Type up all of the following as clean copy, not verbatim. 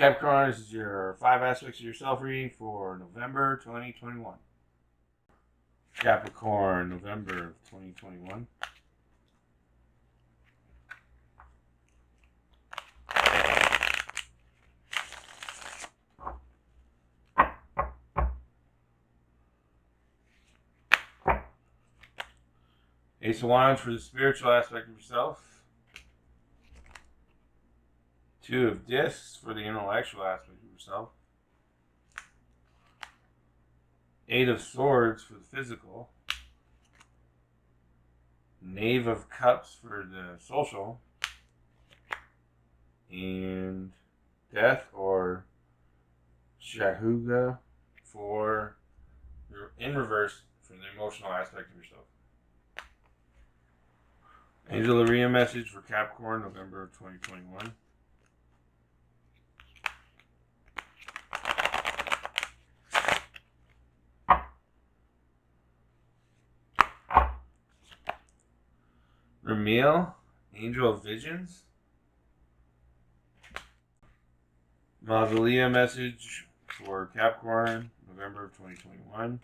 Capricorn, this is your 5 aspects of yourself reading for November 2021. Capricorn, November of 2021. Ace of Wands for the spiritual aspect of yourself. Two of Discs for the intellectual aspect of yourself. Eight of Swords for the physical. Knave of Cups for the social. And Death or Shahuga for in reverse for the emotional aspect of yourself. Angel Maria message for Capricorn, November of 2021. Ramil, Angel of Visions. Mausolea message for Capricorn, November of 2021.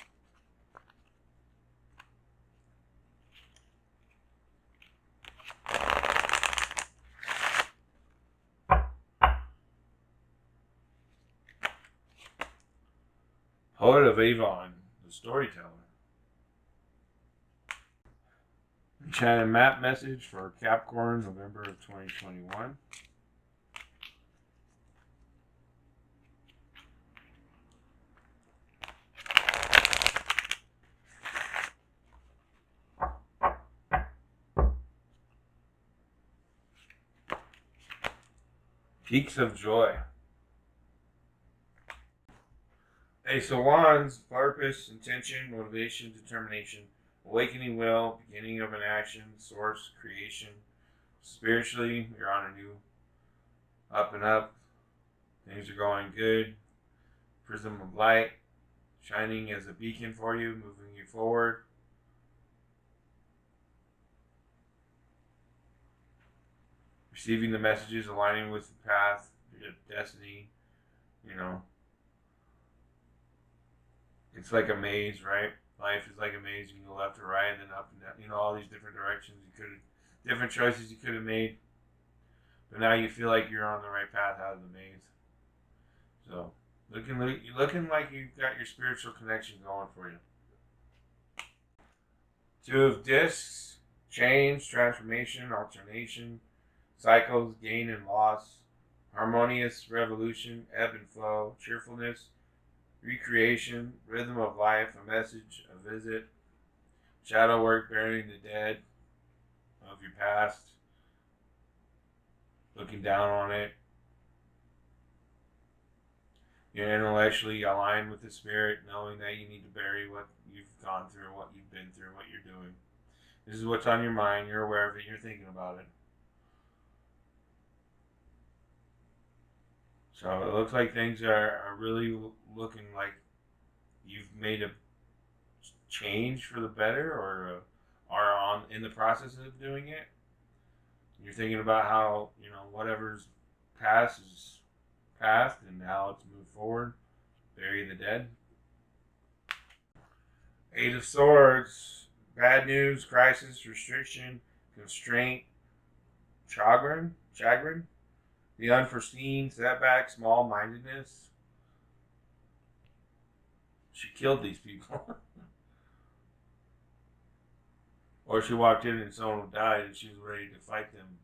Poet of Avon, the storyteller. Enchanted map message for Capricorn, November of 2021. Peaks of Joy. Ace of Wands, purpose, intention, motivation, determination, awakening will, beginning of an action, source, creation. Spiritually, you're on a new up and up. Things are going good. Prism of light, shining as a beacon for you, moving you forward. Receiving the messages, aligning with the path, your destiny, It's like a maze, right? Life is like a maze. You can go left or right and then up and down. All these different directions. Different choices you could have made. But now you feel like you're on the right path out of the maze. So, looking like you've got your spiritual connection going for you. Two of Discs, change, transformation, alternation, cycles, gain and loss, harmonious revolution, ebb and flow, cheerfulness, recreation, rhythm of life, a message, a visit, shadow work, burying the dead of your past, looking down on it. You're intellectually aligned with the spirit, knowing that you need to bury what you've gone through, what you've been through, what you're doing. This is what's on your mind. You're aware of it. You're thinking about it. So it looks like things are really looking like you've made a change for the better, or are in the process of doing it. You're thinking about how whatever's past is past, and now let's move forward, bury the dead. Eight of Swords, bad news, crisis, restriction, constraint, chagrin, the unforeseen, setback, small-mindedness. She killed these people. Or she walked in and someone died and she was ready to fight them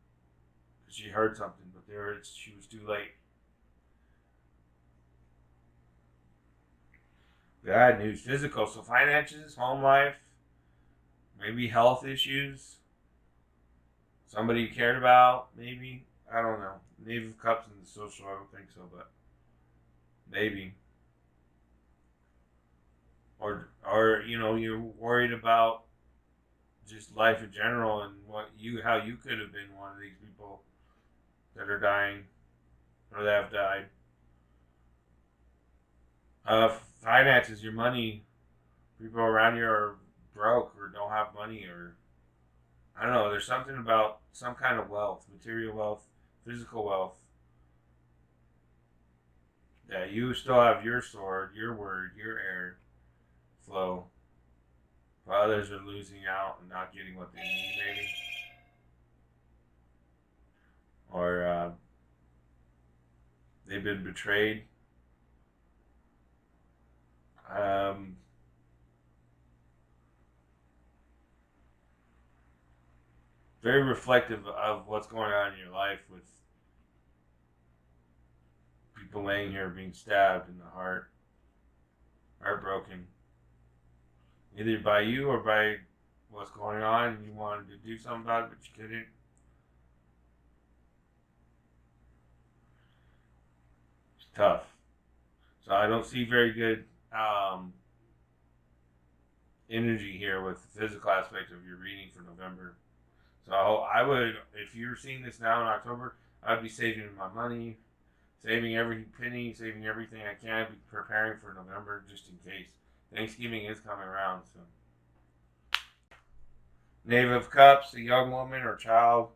because she heard something, but she was too late. Bad news, physical, so finances, home life, maybe health issues, somebody you cared about, maybe. I don't know. Knave of Cups in the social, I don't think so, but maybe. Or you're worried about just life in general and how you could have been one of these people that are dying or that have died. Finances, your money. People around you are broke or don't have money, or I don't know. There's something about some kind of wealth, material wealth, physical wealth. that you still have your sword, your word, your air flow, while others are losing out and not getting what they need, maybe, or they've been betrayed. Um, Very reflective of what's going on in your life with people laying here being stabbed in the heart, heartbroken, either by you or by what's going on. You wanted to do something about it, but you couldn't. It's tough. So I don't see very good energy here with the physical aspect of your reading for November. So I would, if you're seeing this now in October, I'd be saving my money, saving every penny, saving everything I can, be preparing for November just in case. Thanksgiving is coming around, so. Knave of Cups, a young woman or child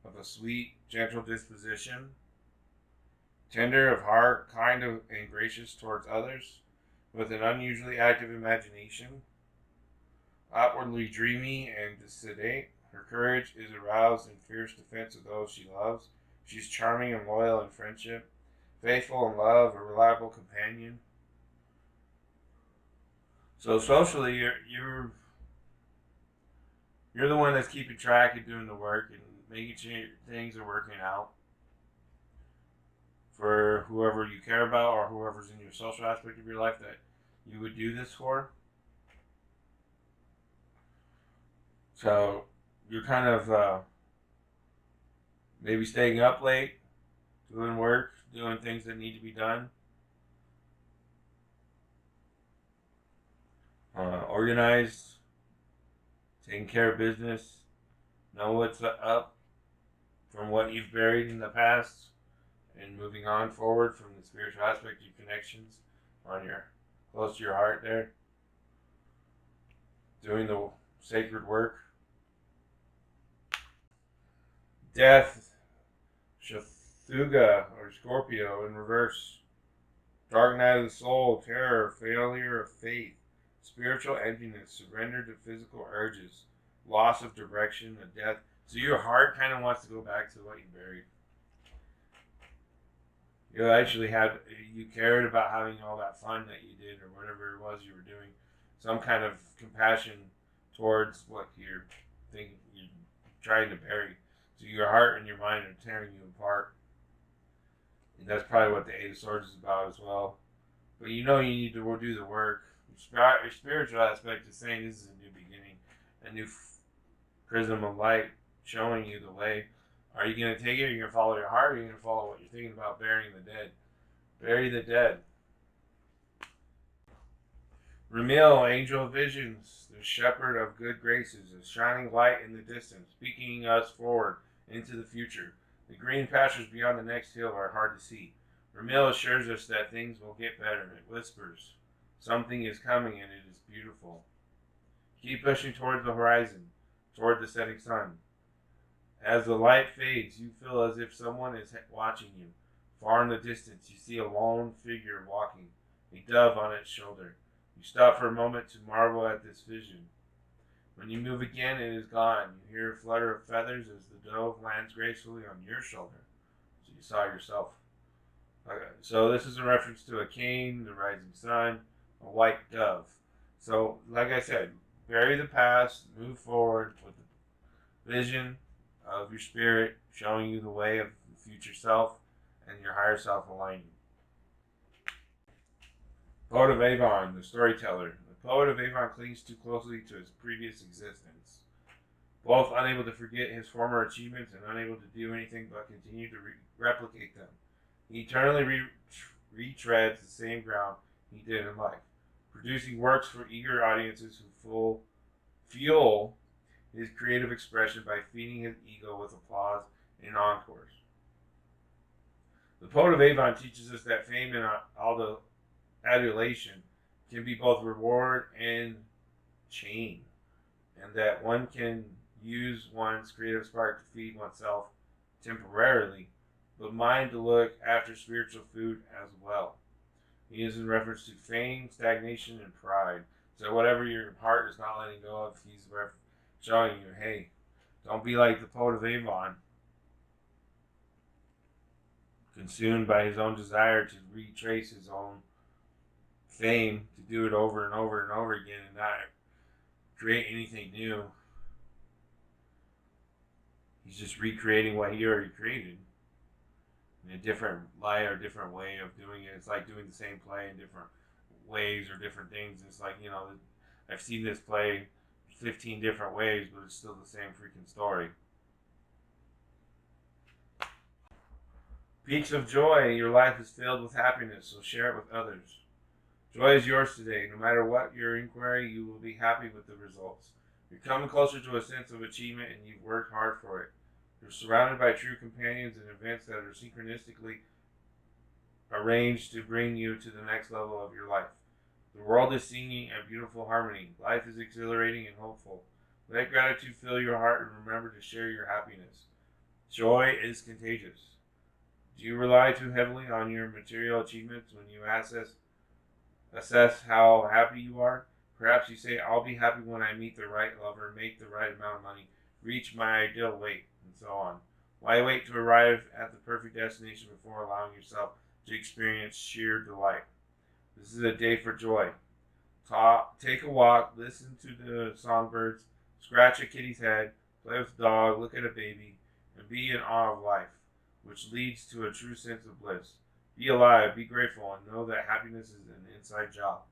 of a sweet, gentle disposition, tender of heart, kind of and gracious towards others, with an unusually active imagination, outwardly dreamy and sedate. Her courage is aroused in fierce defense of those she loves. She's charming and loyal in friendship, faithful in love, a reliable companion. So socially, you're the one that's keeping track and doing the work and making sure things are working out for whoever you care about or whoever's in your social aspect of your life that you would do this for. So you're kind of maybe staying up late, doing work, doing things that need to be done, organized, taking care of business, know what's up from what you've buried in the past, and moving on forward from the spiritual aspect of your connections on your close to your heart there, doing the sacred work. Death, Shathuga or Scorpio in reverse. Dark night of the soul, terror, failure of faith, spiritual emptiness, surrender to physical urges, loss of direction, a death. So your heart kind of wants to go back to what you buried. You actually you cared about having all that fun that you did or whatever it was you were doing. Some kind of compassion towards what you're thinking, you're trying to bury. So your heart and your mind are tearing you apart. And that's probably what the Eight of Swords is about as well. But you know you need to do the work. Your spiritual aspect is saying this is a new beginning, a new prism of light showing you the way. Are you going to take it? Are you going to follow your heart? Or are you going to follow what you're thinking about burying the dead? Bury the dead. Ramil, angel of visions, the shepherd of good graces, a shining light in the distance, speaking us forward into the future. The green pastures beyond the next hill are hard to see. Ramil assures us that things will get better. It whispers, something is coming and it is beautiful. Keep pushing towards the horizon, toward the setting sun. As the light fades, you feel as if someone is watching you. Far in the distance, you see a lone figure walking, a dove on its shoulder. You stop for a moment to marvel at this vision. When you move again, it is gone. You hear a flutter of feathers as the dove lands gracefully on your shoulder. So you saw yourself. Okay, so this is a reference to a king, the rising sun, a white dove. So, like I said, bury the past, move forward with the vision of your spirit showing you the way of the future self and your higher self aligning. Poet of Avon, the storyteller. The poet of Avon clings too closely to his previous existence, both unable to forget his former achievements and unable to do anything but continue to replicate them. He eternally retreads the same ground he did in life, producing works for eager audiences who fuel his creative expression by feeding his ego with applause and encores. The Poet of Avon teaches us that fame and adulation can be both reward and chain, and that one can use one's creative spark to feed oneself temporarily, but mind to look after spiritual food as well. He is in reference to fame, stagnation, and pride. So whatever your heart is not letting go of, he's showing you, hey, don't be like the poet of Avon, consumed by his own desire to retrace his own fame, to do it over and over and over again and not create anything new. He's just recreating what he already created in a different light or different way of doing it. It's like doing the same play in different ways or different things. It's like, I've seen this play 15 different ways, but it's still the same freaking story. Peaks of joy. Your life is filled with happiness, so share it with others. Joy is yours today. No matter what your inquiry, you will be happy with the results. You're coming closer to a sense of achievement and you've worked hard for it. You're surrounded by true companions and events that are synchronistically arranged to bring you to the next level of your life. The world is singing a beautiful harmony. Life is exhilarating and hopeful. Let gratitude fill your heart and remember to share your happiness. Joy is contagious. Do you rely too heavily on your material achievements when you assess how happy you are? Perhaps you say, I'll be happy when I meet the right lover, make the right amount of money, reach my ideal weight, and so on. Why wait to arrive at the perfect destination before allowing yourself to experience sheer delight? This is a day for joy. Take a walk, listen to the songbirds, scratch a kitty's head, play with a dog, look at a baby, and be in awe of life, which leads to a true sense of bliss. Be alive, be grateful, and know that happiness is an inside job.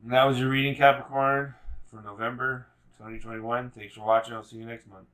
And that was your reading, Capricorn, for November 2021. Thanks for watching. I'll see you next month.